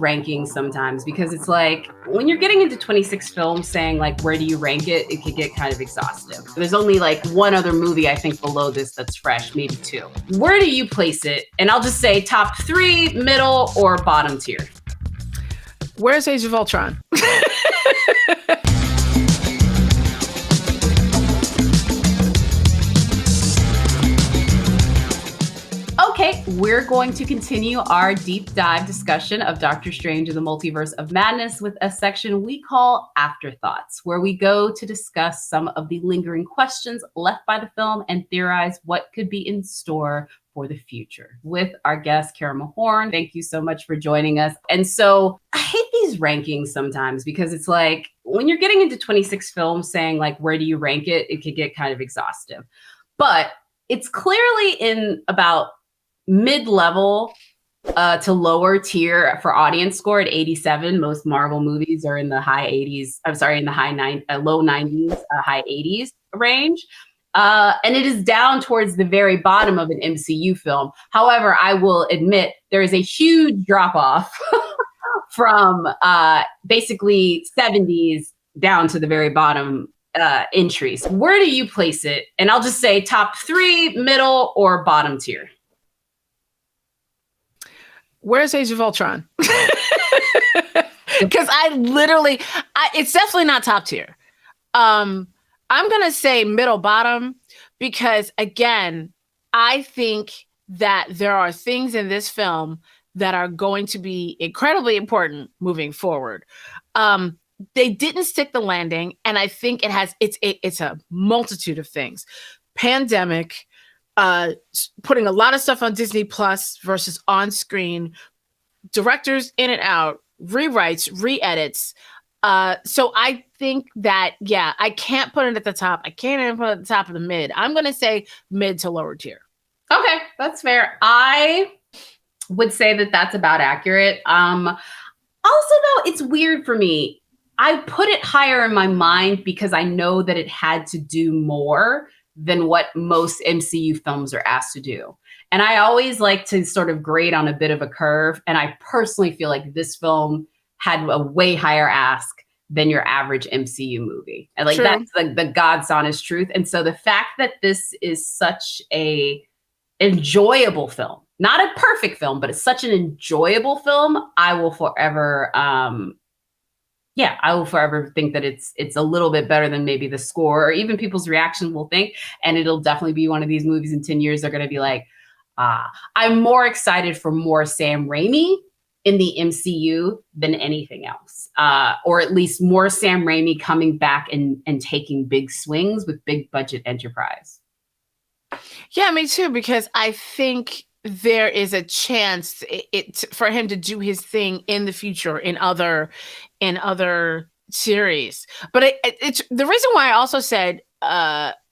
rankings sometimes because it's like when you're getting into 26 films saying like where do you rank it, it could get kind of exhaustive. There's only like one other movie I think below this that's fresh, maybe two. Where do you place it? And I'll just say top 3, middle, or bottom tier. Where's Age of Ultron? Okay, we're going to continue our deep dive discussion of Doctor Strange and the Multiverse of Madness with a section we call Afterthoughts, where we go to discuss some of the lingering questions left by the film and theorize what could be in store for the future. With our guest, Kara Mahorn. Thank you so much for joining us. And so I hate these rankings sometimes because it's like when you're getting into 26 films saying like where do you rank it, it could get kind of exhaustive. But it's clearly in about mid-level to lower tier for audience score at 87. Most Marvel movies are in the high 80s. I'm sorry, in the low 90s, high 80s range. And it is down towards the very bottom of an MCU film. However, I will admit there is a huge drop-off from basically 70s down to the very bottom entries. Where do you place it? And I'll just say top 3, middle, or bottom tier. Where's Age of Ultron? Because it's definitely not top tier. I'm going to say middle bottom because, again, I think that there are things in this film that are going to be incredibly important moving forward. They didn't stick the landing, and I think it's a multitude of things. Pandemic, putting a lot of stuff on Disney Plus versus on screen, directors in and out, rewrites, re-edits. So I think that, yeah, I can't put it at the top. I can't even put it at the top of the mid. I'm going to say mid to lower tier. Okay, that's fair. I would say that that's about accurate. Also, though, it's weird for me. I put it higher in my mind because I know that it had to do more than what most MCU films are asked to do. And I always like to sort of grade on a bit of a curve. And I personally feel like this film had a way higher ask than your average MCU movie. And like, that's the God's honest truth. And so the fact that this is such a enjoyable film, not a perfect film, but it's such an enjoyable film, I will forever, I will forever think that it's a little bit better than maybe the score or even people's reaction will think. And it'll definitely be one of these movies in 10 years. They're going to be like, I'm more excited for more Sam Raimi in the MCU than anything else. Or at least more Sam Raimi coming back and taking big swings with big budget enterprise. Yeah, me too, because I think there is a chance for him to do his thing in the future in other series. But it's the reason why I also said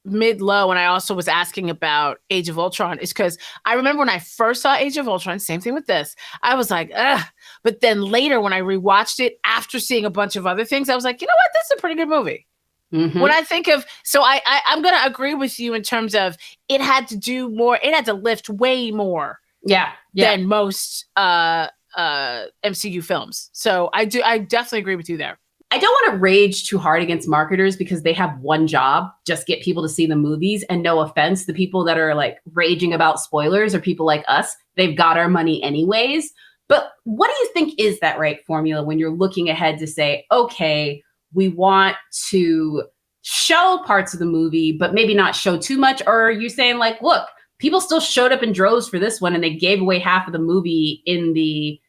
mid-low, and I also was asking about Age of Ultron, is because I remember when I first saw Age of Ultron, same thing with this, I was like, ugh. But then later when I rewatched it after seeing a bunch of other things, I was like, you know what, this is a pretty good movie. Mm-hmm. When I think of, so I'm going to agree with you in terms of it had to do more, it had to lift way more than most MCU films. So I definitely agree with you there. I don't want to rage too hard against marketers because they have one job, just get people to see the movies. And no offense, the people that are like raging about spoilers are people like us. They've got our money anyways. But what do you think is that right formula when you're looking ahead to say, okay, we want to show parts of the movie, but maybe not show too much? Or are you saying like, look, people still showed up in droves for this one and they gave away half of the movie in the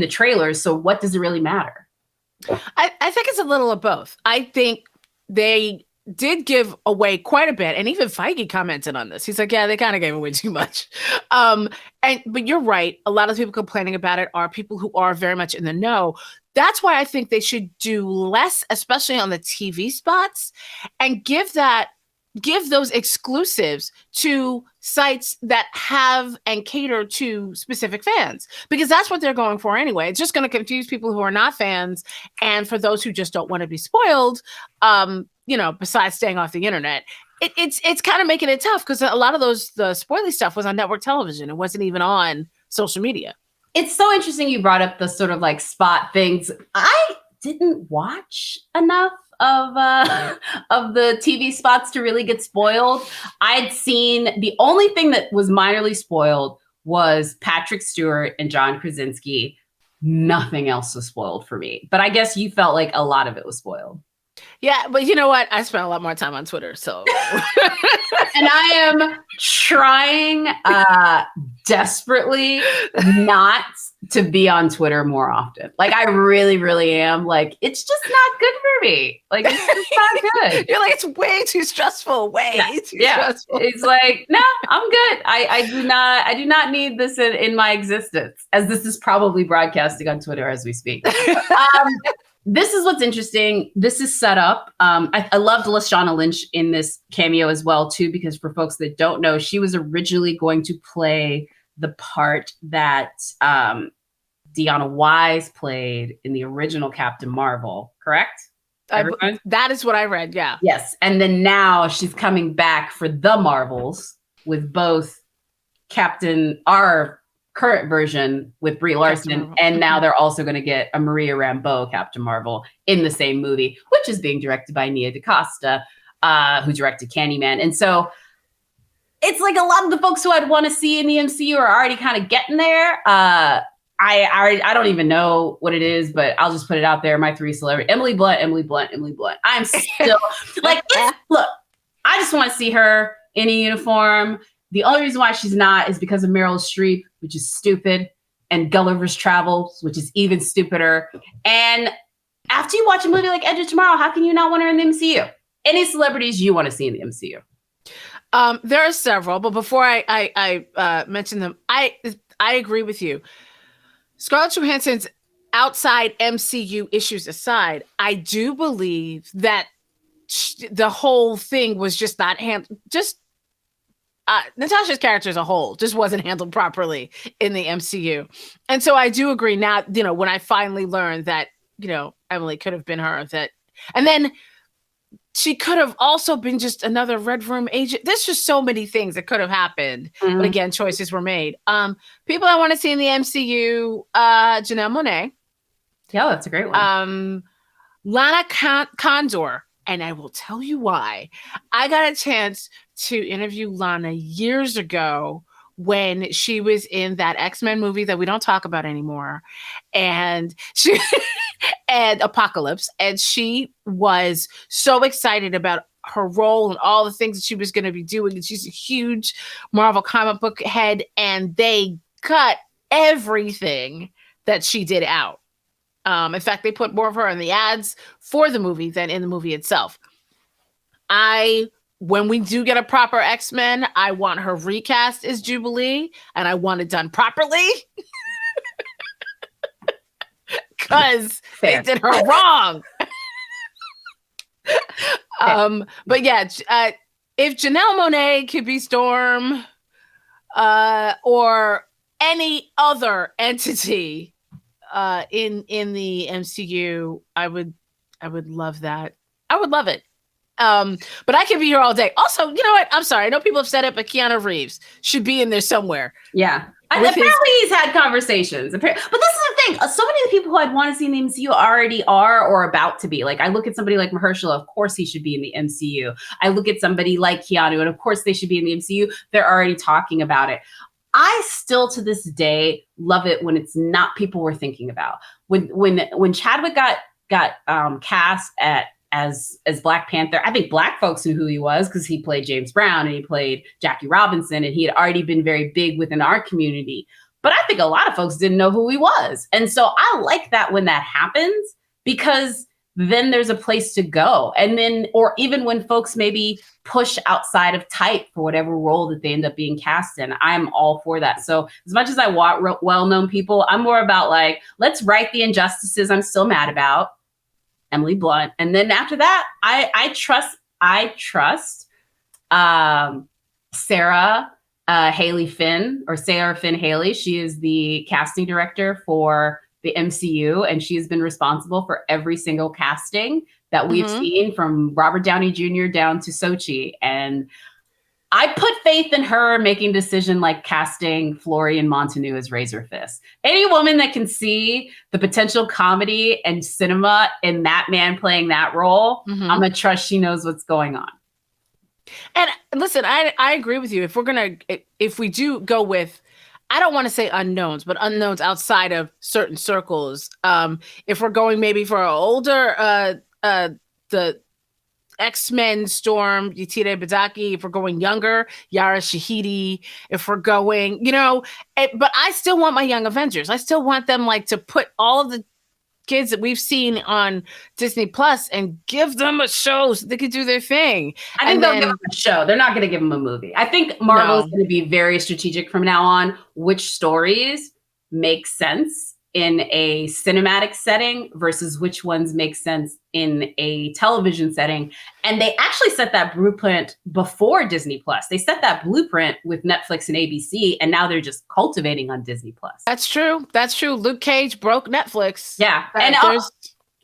trailers. So what does it really matter? I think it's a little of both. I think they did give away quite a bit. And even Feige commented on this. He's like, yeah, they kind of gave away too much. But you're right. A lot of people complaining about it are people who are very much in the know. That's why I think they should do less, especially on the TV spots, and give those exclusives to sites that have and cater to specific fans, because that's what they're going for anyway. It's just going to confuse people who are not fans. And for those who just don't want to be spoiled, besides staying off the internet, it's kind of making it tough because a lot of the spoily stuff was on network television. It wasn't even on social media. It's so interesting you brought up the sort of like spot things. I didn't watch enough of of the TV spots to really get spoiled. I'd seen the only thing that was minorly spoiled was Patrick Stewart and John Krasinski. Nothing else was spoiled for me. But I guess you felt like a lot of it was spoiled. Yeah, but you know what? I spent a lot more time on Twitter, so. And I am trying desperately not to be on Twitter more often. Like, I really, really am. Like, it's just not good for me. Like, it's just not good. You're like, it's way too stressful. Way too stressful. It's like, no, I'm good. I do not need this in my existence, as this is probably broadcasting on Twitter as we speak. This is what's interesting. This is set up. I loved Lashana Lynch in this cameo as well, too, because for folks that don't know, she was originally going to play the part that Deanna Wise played in the original Captain Marvel, correct? That is what I read, yeah. Yes. And then now she's coming back for the Marvels with both our current version with Brie Larson, and now they're also going to get a Maria Rambeau Captain Marvel in the same movie, which is being directed by Nia DaCosta, who directed Candyman. And so it's like a lot of the folks who I'd want to see in the MCU are already kind of getting there. I don't even know what it is, but I'll just put it out there. My three celebrities: Emily Blunt. I'm still like, look, I just want to see her in a uniform. The only reason why she's not is because of Meryl Streep, which is stupid, and Gulliver's Travels, which is even stupider. And after you watch a movie like Edge of Tomorrow, how can you not want her in the MCU? Any celebrities you want to see in the MCU? There are several, but before I mention them, I agree with you. Scarlett Johansson's outside MCU issues aside, I do believe that the whole thing was just not handled. Natasha's character as a whole just wasn't handled properly in the MCU. And so I do agree now, when I finally learned that, Emily could have been her, and then she could have also been just another Red Room agent. There's just so many things that could have happened. Mm-hmm. But again, choices were made. People I want to see in the MCU, Janelle Monáe. Yeah, that's a great one. Lana Condor. And I will tell you why. I got a chance to interview Lana years ago when she was in that X-Men movie that we don't talk about anymore. And she and Apocalypse. And she was so excited about her role and all the things that she was going to be doing. And she's a huge Marvel comic book head. And they cut everything that she did out. In fact, they put more of her in the ads for the movie than in the movie itself. When we do get a proper X-Men, I want her recast as Jubilee, and I want it done properly. Because they did her wrong. But yeah, if Janelle Monáe could be Storm, or any other entity in the MCU, I would love that. I would love it. But I could be here all day. Also, you know what? I'm sorry. I know people have said it, but Keanu Reeves should be in there somewhere. Yeah. Apparently he's had conversations. But this is the thing. So many of the people who I'd want to see in the MCU already are or about to be. Like, I look at somebody like Mahershala, of course he should be in the MCU. I look at somebody like Keanu, and of course they should be in the MCU. They're already talking about it. I still, to this day, love it when it's not people we're thinking about. When Chadwick got cast as Black Panther, I think Black folks knew who he was because he played James Brown and he played Jackie Robinson, and he had already been very big within our community. But I think a lot of folks didn't know who he was. And so I like that when that happens, because then there's a place to go. And then, or even when folks maybe push outside of type for whatever role that they end up being cast in, I'm all for that. So as much as I want well-known people, I'm more about like, let's right the injustices I'm still mad about. Emily Blunt. And then after that, I trust Sarah Haley Finn, or Sarah Finn Haley. She is the casting director for the MCU, and she has been responsible for every single casting that we've seen, from Robert Downey Jr. down to Sochi. And I put faith in her making a decision like casting Florian Montagu as Razor Fist. Any woman that can see the potential comedy and cinema in that man playing that role, I'm going to trust she knows what's going on. And listen, I agree with you. If we do go with, I don't want to say unknowns, but unknowns outside of certain circles. If we're going maybe for an older, the X-Men Storm, Yetide Badaki. If we're going younger, Yara Shahidi. If we're going, but I still want my Young Avengers. I still want them to put all of the kids that we've seen on Disney Plus and give them a show so they can do their thing. I think they'll give them a show. They're not going to give them a movie. I think Marvel's going to be very strategic from now on, which stories make sense in a cinematic setting versus which ones make sense in a television setting. And they actually set that blueprint before Disney Plus. They set that blueprint with Netflix and ABC, and now they're just cultivating on Disney Plus. That's true. That's true. Luke Cage broke Netflix. Yeah. And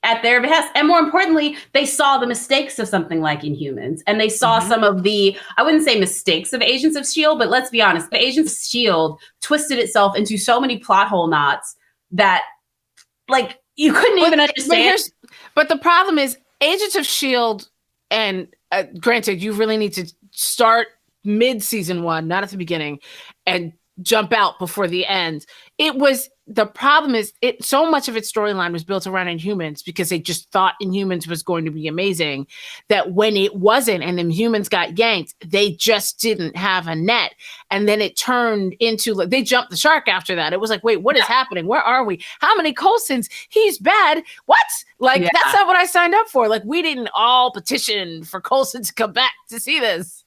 at their behest. And more importantly, they saw the mistakes of something like Inhumans. And they saw some of the, I wouldn't say mistakes of Agents of S.H.I.E.L.D., but let's be honest, the Agents of S.H.I.E.L.D. twisted itself into so many plot hole knots that you couldn't even understand. But the problem is Agents of S.H.I.E.L.D. and granted, you really need to start mid-season 1, not at the beginning, and jump out before the end. The problem is so much of its storyline was built around Inhumans because they just thought Inhumans was going to be amazing, that when it wasn't and Inhumans got yanked, they just didn't have a net. And then it turned into they jumped the shark after that. It was wait, what is happening? Where are we? How many Coulsons? He's bad. What? That's not what I signed up for. We didn't all petition for Coulson to come back to see this.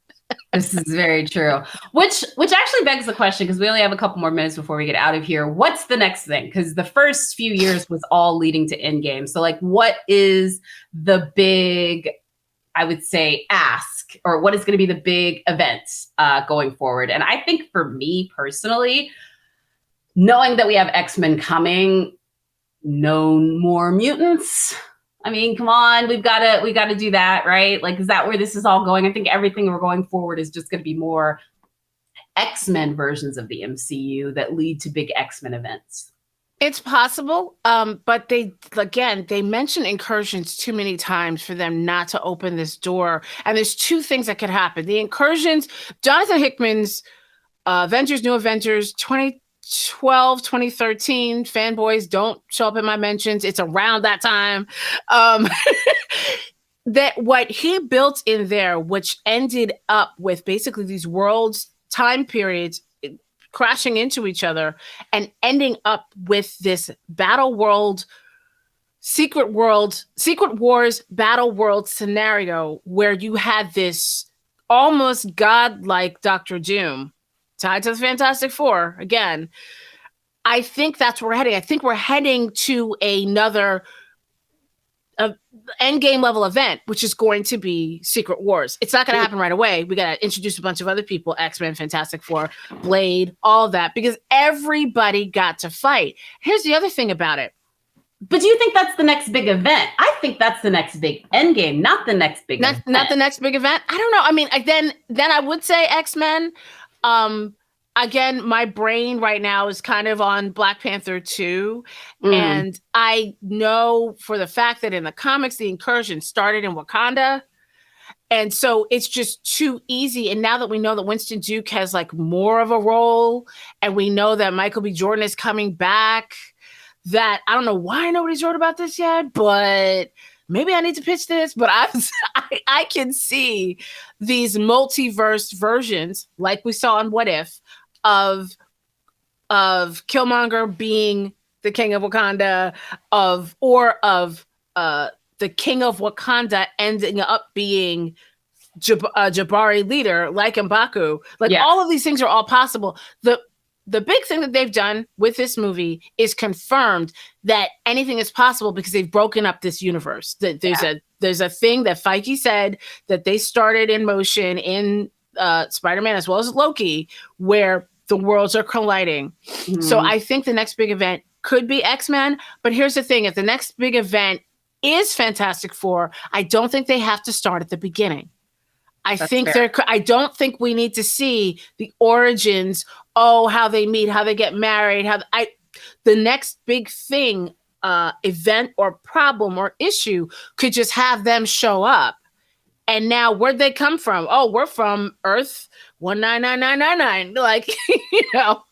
This is very true. Which actually begs the question, because we only have a couple more minutes before we get out of here. What's the next thing? Because the first few years was all leading to Endgame. So what is the big, I would say, ask, or what is going to be the big event going forward? And I think for me personally, knowing that we have X-Men coming, no more mutants. I mean, come on, we got to do that, right? Is that where this is all going? I think everything we're going forward is just going to be more X-Men versions of the MCU that lead to big X-Men events. It's possible, but they mention incursions too many times for them not to open this door. And there's two things that could happen. The incursions, Jonathan Hickman's Avengers, New Avengers, 2012, 2013, fanboys don't show up in my mentions. It's around that time. That what he built in there, which ended up with basically these worlds, time periods crashing into each other and ending up with this battle world, Secret Wars battle world scenario where you had this almost godlike Dr. Doom tied to the Fantastic Four again. I think that's where we're heading. I think we're heading to another Endgame level event, which is going to be Secret Wars. It's not going to happen right away. We got to introduce a bunch of other people, X-Men, Fantastic Four, Blade, all that, because everybody got to fight. Here's the other thing about it. But do you think that's the next big event? I think that's the next big Endgame, not the next big event. Not the next big event? I don't know. I mean, then I would say X-Men. Again, my brain right now is kind of on Black Panther 2. And I know for the fact that in the comics, the incursion started in Wakanda. And so it's just too easy. And now that we know that Winston Duke has more of a role, and we know that Michael B. Jordan is coming back, that I don't know why nobody's wrote about this yet, but maybe I need to pitch this. But I can see these multiverse versions, like we saw in What If, of Killmonger being the king of Wakanda, of the king of Wakanda ending up being Jabari leader like M'Baku. All of these things are all possible. The big thing that they've done with this movie is confirmed that anything is possible because they've broken up this universe. There's a thing that Feige said that they started in motion in Spider-Man as well as Loki, where the worlds are colliding. So I think the next big event could be X-Men. But here's the thing. If the next big event is Fantastic Four, I don't think they have to start at the beginning. I That's think fair. I don't think we need to see the origins, how they meet, how they get married, the next big thing, event or problem or issue could just have them show up. And now where'd they come from? Oh, we're from Earth 199999. Like, you know.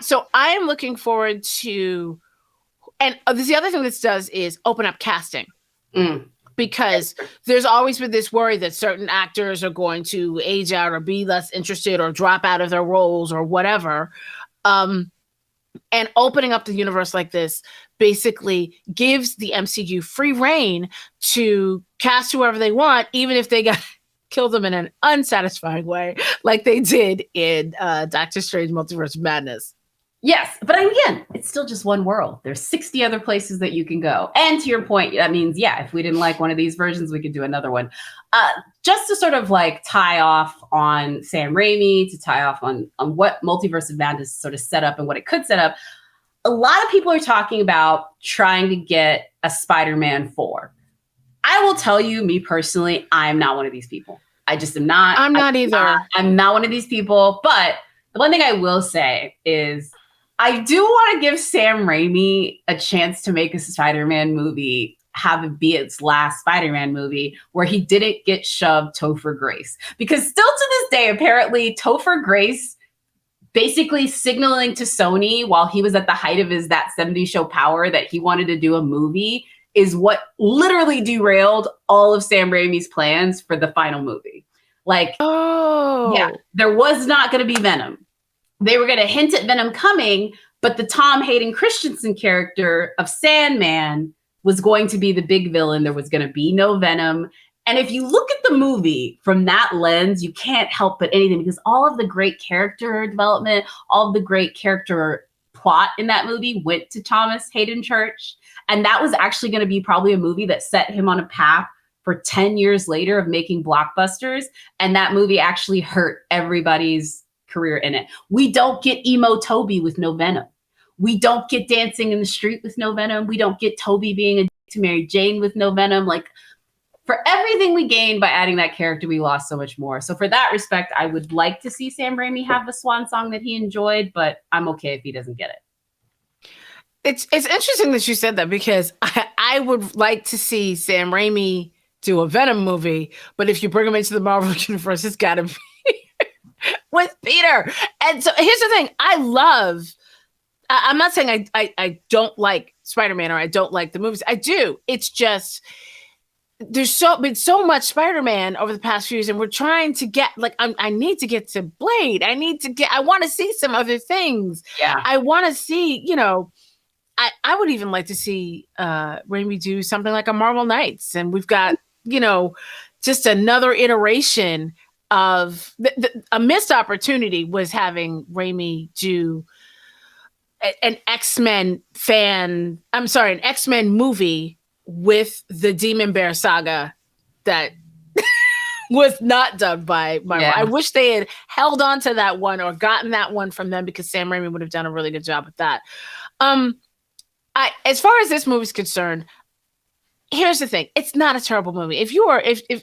So I am looking forward to, and the other thing this does is open up casting. Because there's always been this worry that certain actors are going to age out or be less interested or drop out of their roles or whatever. And opening up the universe like this basically gives the MCU free reign to cast whoever they want, even if they got kill them in an unsatisfying way, like they did in Doctor Strange Multiverse of Madness. Yes, but again, it's still just one world. There's 60 other places that you can go. And to your point, that means, yeah, if we didn't like one of these versions, we could do another one. Just to sort of like tie off on Sam Raimi, to tie off on what Multiverse of Madness sort of set up and what it could set up, a lot of people are talking about trying to get a Spider-Man 4. I will tell you, me personally, I'm not one of these people. I just am not. I'm not either. I'm not one of these people. But the one thing I will say is, I do want to give Sam Raimi a chance to make a Spider-Man movie, have it be its last Spider-Man movie, where he didn't get shoved Topher Grace. Because still to this day, apparently, Topher Grace basically signaling to Sony while he was at the height of his That 70s Show power that he wanted to do a movie is what literally derailed all of Sam Raimi's plans for the final movie. Like, yeah, there was not going to be Venom. They were going to hint at Venom coming, but the Tom Hayden Christensen character of Sandman was going to be the big villain. There was going to be no Venom. And if you look at the movie from that lens, you can't help but anything, because all of the great character development, all of the great character plot in that movie went to Thomas Hayden Church. And that was actually going to be probably a movie that set him on a path for 10 years later of making blockbusters. And that movie actually hurt everybody's career in it. We don't get emo Toby with no Venom. We don't get dancing in the street with no Venom. We don't get Toby being a to Mary Jane with no Venom. Like, for everything we gained by adding that character, we lost so much more. So for that respect, I would like to see Sam Raimi have the swan song that he enjoyed, but I'm okay if he doesn't get it. It's interesting that you said that, because I would like to see Sam Raimi do a Venom movie, but if you bring him into the Marvel universe, it's got to be with Peter. And so here's the thing. I'm not saying I don't like Spider-Man or I don't like the movies. I do. It's just, there's been so much Spider-Man over the past few years, and we're trying to get, like, I need to get to Blade. I want to see some other things. Yeah. I want to see, I would even like to see Raimi do something like a Marvel Knights, and we've got, just another iteration of a missed opportunity was having Raimi do an X-Men movie with the Demon Bear saga that was not done by Marvel. Yeah. I wish they had held on to that one or gotten that one from them, because Sam Raimi would have done a really good job with that. As far as this movie's concerned, here's the thing. It's not a terrible movie. If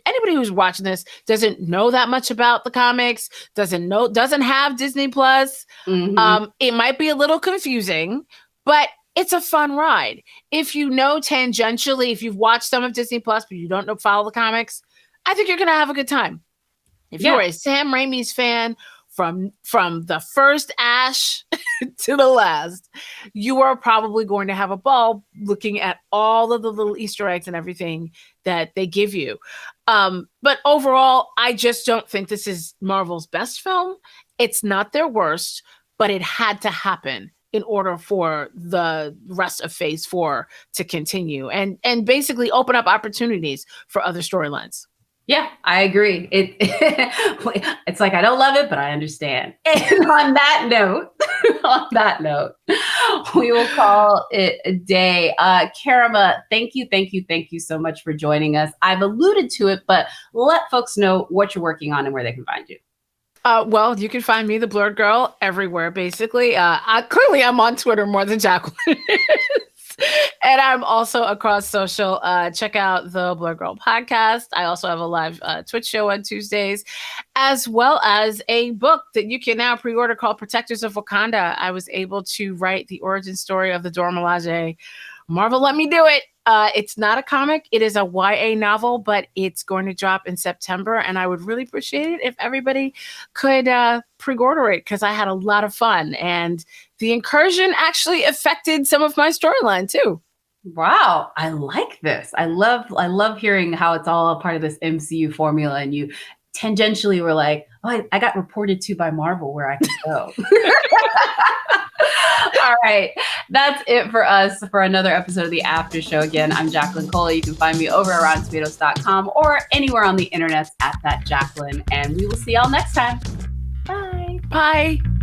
anybody who's watching this doesn't know that much about the comics, doesn't have Disney Plus, it might be a little confusing, but it's a fun ride. If you know tangentially, if you've watched some of Disney Plus, but you don't follow the comics, I think you're going to have a good time. If you're a Sam Raimi's fan, from the first Ash to the last, you are probably going to have a ball looking at all of the little Easter eggs and everything that they give you. But overall, I just don't think this is Marvel's best film. It's not their worst, but it had to happen in order for the rest of Phase 4 to continue and basically open up opportunities for other storylines. Yeah, I agree. It's like, I don't love it, but I understand. And on that note, we will call it a day. Karima, thank you so much for joining us. I've alluded to it, but let folks know what you're working on and where they can find you. Well, you can find me, the Blurred Girl, everywhere, basically. Clearly, I'm on Twitter more than Jacqueline is. And I'm also across social. Check out the Blur Girl podcast. I also have a live Twitch show on Tuesdays, as well as a book that you can now pre-order called Protectors of Wakanda. I was able to write the origin story of the Dora Milaje. Marvel let me do it. It's not a comic. It is a YA novel, but it's going to drop in September. And I would really appreciate it if everybody could pre-order it, because I had a lot of fun. And the incursion actually affected some of my storyline too. Wow, I like this. I love hearing how it's all a part of this MCU formula, and you tangentially were like, oh, I got reported to by Marvel where I can go. All right. That's it for us for another episode of the After Show. Again, I'm Jacqueline Cole. You can find me over at RottenTomatoes.com or anywhere on the internet at that Jacqueline. And we will see y'all next time. Bye. Bye.